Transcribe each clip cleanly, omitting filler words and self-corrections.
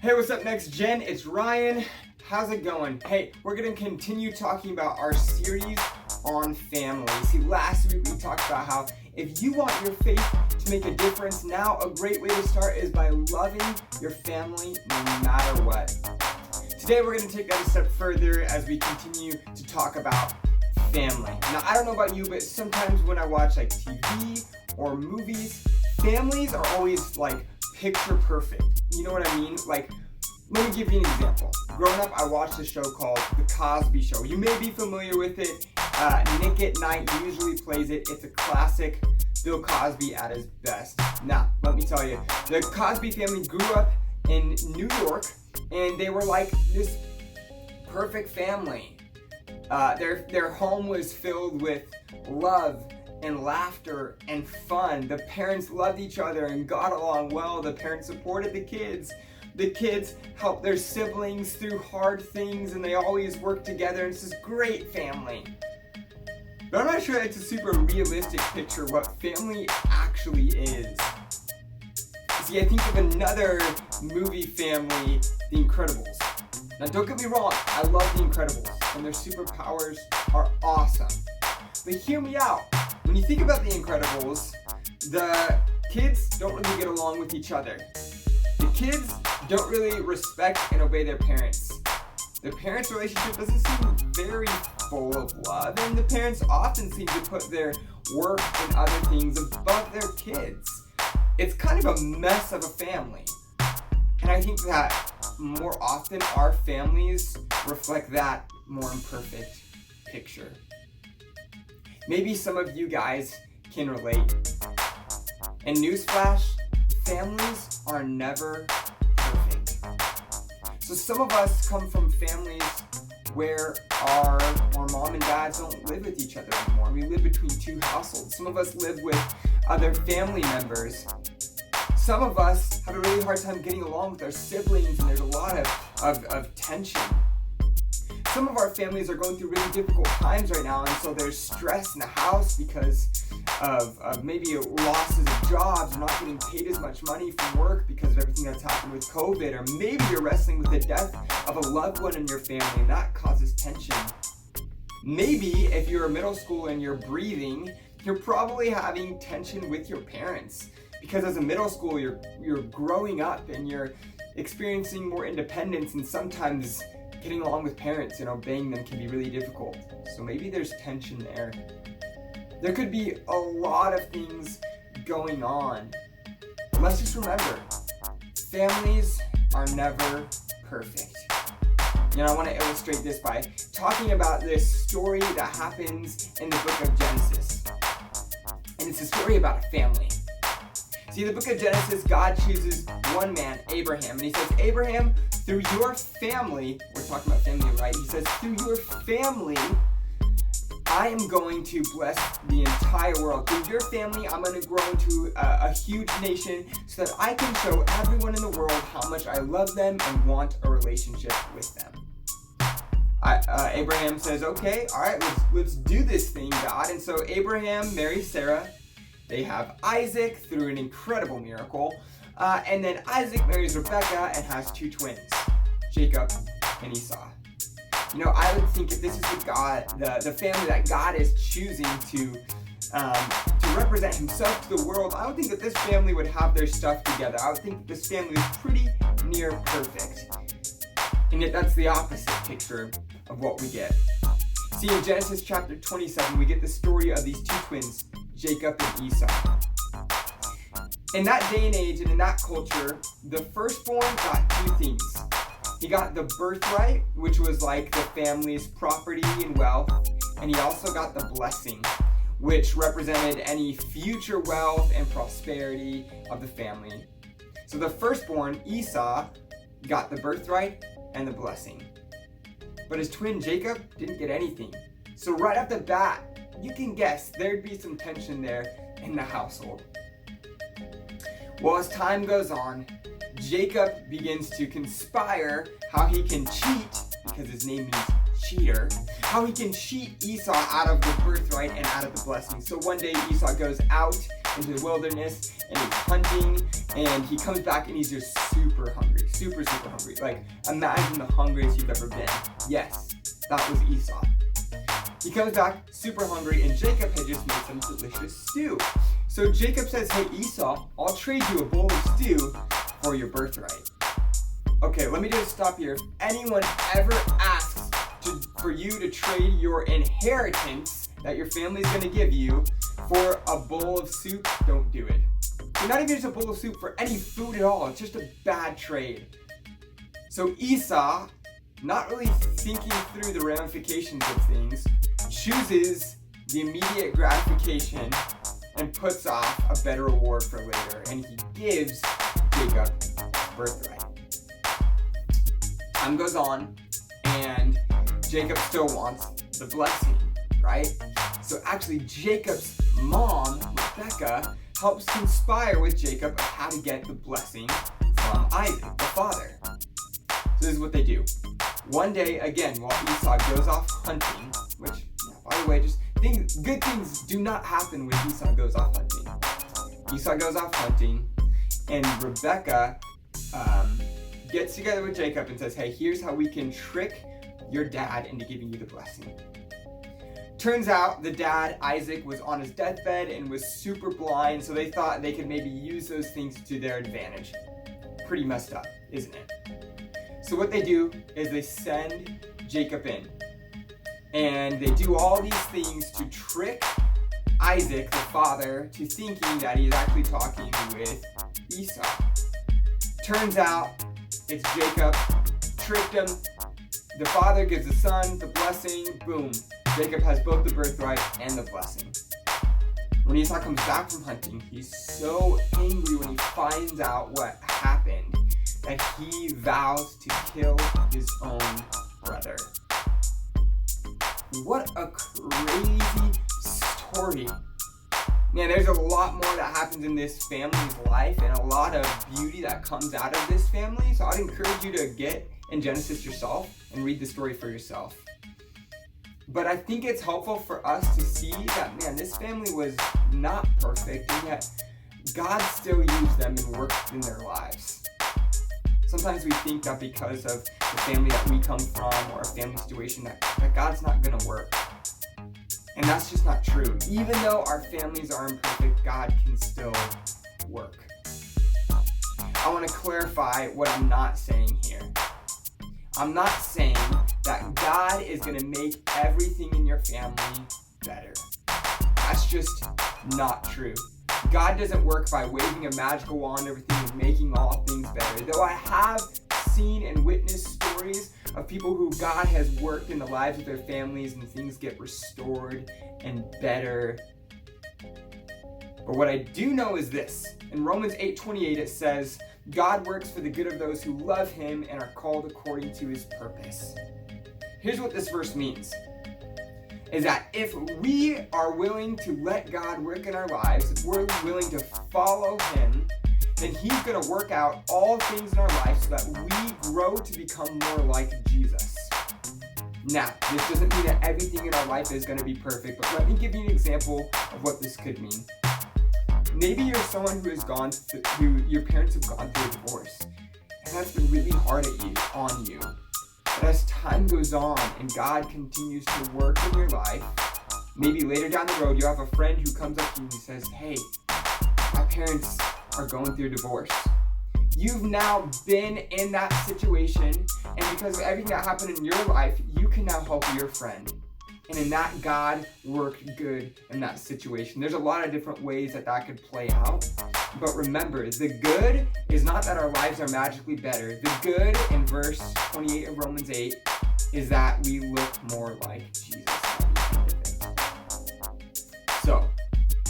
Hey, what's up, NXTGEN? It's Ryan. How's it going? Hey, we're going to continue talking about our series on family. See, last week we talked about how if you want your faith to make a difference, now a great way to start is by loving your family no matter what. Today we're going to take that a step further as we continue to talk about family. Now, I don't know about you, but sometimes when I watch like TV or movies, families are always like picture perfect. You know what I mean? Like, let me give you an example. Growing up, I watched a show called The Cosby Show. You may be familiar with it. Nick at Night usually plays it. It's a classic Bill Cosby at his best. Now, let me tell you, the Cosby family grew up in New York, and they were like this perfect family. Their home was filled with love and laughter and fun. The parents loved each other and got along well. The parents supported the kids. The kids helped their siblings through hard things, and they always worked together. It's this great family. But I'm not sure it's a super realistic picture of what family actually is. See, I think of another movie family, The Incredibles. Now, don't get me wrong, I love The Incredibles, and their superpowers are awesome. But hear me out. When you think about The Incredibles, the kids don't really get along with each other. The kids don't really respect and obey their parents. The parents' relationship doesn't seem very full of love, and the parents often seem to put their work and other things above their kids. It's kind of a mess of a family. And I think that more often our families reflect that more imperfect picture. Maybe some of you guys can relate. And newsflash, families are never perfect. So some of us come from families where our mom and dad don't live with each other anymore. We live between two households. Some of us live with other family members. Some of us have a really hard time getting along with our siblings, and there's a lot of tension. Some of our families are going through really difficult times right now, and so there's stress in the house because of maybe losses of jobs, or not getting paid as much money from work because of everything that's happened with COVID, or maybe you're wrestling with the death of a loved one in your family, and that causes tension. Maybe if you're a middle schooler and you're breathing, you're probably having tension with your parents, because as a middle schooler, you're growing up and you're experiencing more independence, and sometimes getting along with parents and obeying them can be really difficult. So maybe there's tension there. There could be a lot of things going on. But let's just remember, families are never perfect. And I want to illustrate this by talking about this story that happens in the book of Genesis. And it's a story about a family. See, in the book of Genesis, God chooses one man, Abraham, and he says, Abraham, through your family, we're talking about family, right? He says, through your family, I am going to bless the entire world. Through your family, I'm going to grow into a huge nation so that I can show everyone in the world how much I love them and want a relationship with them. Abraham says, okay, all right, let's do this thing, God. And so Abraham marries Sarah. They have Isaac through an incredible miracle. And then Isaac marries Rebecca and has two twins, Jacob and Esau. You know, I would think if this is the family that God is choosing to represent himself to the world, I would think that this family would have their stuff together. I would think that this family is pretty near perfect. And yet that's the opposite picture of what we get. See, in Genesis chapter 27, we get the story of these two twins, Jacob and Esau. In that day and age and in that culture, the firstborn got two things. He got the birthright, which was like the family's property and wealth, and he also got the blessing, which represented any future wealth and prosperity of the family. So the firstborn, Esau, got the birthright and the blessing. But his twin Jacob didn't get anything. So right off the bat, you can guess there'd be some tension there in the household. Well, as time goes on, Jacob begins to conspire how he can cheat, because his name means cheater, how he can cheat Esau out of the birthright and out of the blessing. So one day Esau goes out into the wilderness and he's hunting, and he comes back and he's just super hungry, super hungry. Like, imagine the hungriest you've ever been. Yes, that was Esau. He comes back super hungry, and Jacob had just made some delicious stew. So Jacob says, hey Esau, I'll trade you a bowl of stew for your birthright. Okay, let me just stop here. If anyone ever asks for you to trade your inheritance that your family's gonna give you for a bowl of soup, don't do it. You're not even just a bowl of soup for any food at all. It's just a bad trade. So Esau, not really thinking through the ramifications of things, chooses the immediate gratification and puts off a better reward for later, and he gives Jacob birthright. Time goes on, and Jacob still wants the blessing, right? So actually Jacob's mom, Rebecca, helps conspire with Jacob of how to get the blessing from Isaac, the father. So this is what they do. One day, again, while Esau goes off hunting, which, by the way, just good things do not happen when Esau goes off hunting. Esau goes off hunting, and Rebecca gets together with Jacob and says, hey, here's how we can trick your dad into giving you the blessing. Turns out the dad, Isaac, was on his deathbed and was super blind, so they thought they could maybe use those things to their advantage. Pretty messed up, isn't it? So what they do is they send Jacob in, and they do all these things to trick Isaac, the father, to thinking that he's actually talking with Esau. Turns out it's Jacob tricked him. The father gives the son the blessing. Boom. Jacob has both the birthright and the blessing. When Esau comes back from hunting, he's so angry when he finds out what happened that he vows to kill his own brother. What a crazy story. Man, there's a lot more that happens in this family's life and a lot of beauty that comes out of this family. So I'd encourage you to get in Genesis yourself and read the story for yourself. But I think it's helpful for us to see that, man, this family was not perfect, and yet God still used them and worked in their lives. Sometimes we think that because of the family that we come from or a family situation that God's not going to work. And that's just not true. Even though our families are imperfect, God can still work. I want to clarify what I'm not saying here. I'm not saying that God is going to make everything in your family better. That's just not true. God doesn't work by waving a magical wand over things and making all things better. Though I have seen and witnessed stories of people who God has worked in the lives of their families and things get restored and better. But what I do know is this. In Romans 8:28 it says, God works for the good of those who love him and are called according to his purpose. Here's what this verse means. Is that if we are willing to let God work in our lives, if we're willing to follow him, then he's going to work out all things in our life so that we grow to become more like Jesus. Now, this doesn't mean that everything in our life is going to be perfect, but let me give you an example of what this could mean. Maybe you're someone who your parents have gone through a divorce, and that's been really hard on you. But as time goes on and God continues to work in your life, maybe later down the road you have a friend who comes up to you and says, hey, my parents are going through a divorce. You've now been in that situation, and because of everything that happened in your life, you can now help your friend. And in that, God worked good in that situation. There's a lot of different ways that could play out. But remember, the good is not that our lives are magically better. The good in verse 28 of Romans 8 is that we look more like Jesus at the end of it. So,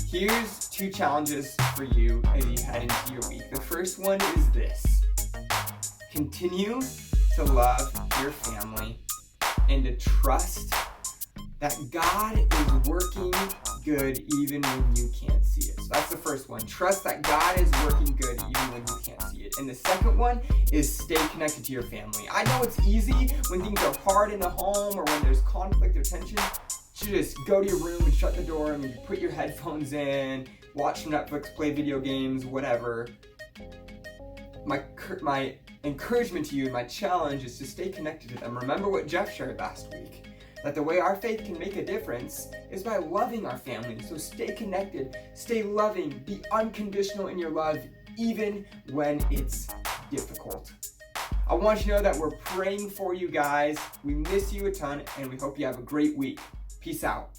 here's 2 challenges for you as you head into your week. The first one is this. Continue to love your family and to trust that God is working good even when you can't see it. So that's the first one. Trust that God is working good even when you can't see it. And the second one is stay connected to your family. I know it's easy when things are hard in the home or when there's conflict or tension to just go to your room and shut the door and put your headphones in, watch Netflix, play video games, whatever. My encouragement to you and my challenge is to stay connected to them. Remember what Jeff shared last week, that the way our faith can make a difference is by loving our family. So stay connected, stay loving, be unconditional in your love, even when it's difficult. I want you to know that we're praying for you guys. We miss you a ton, and we hope you have a great week. Peace out.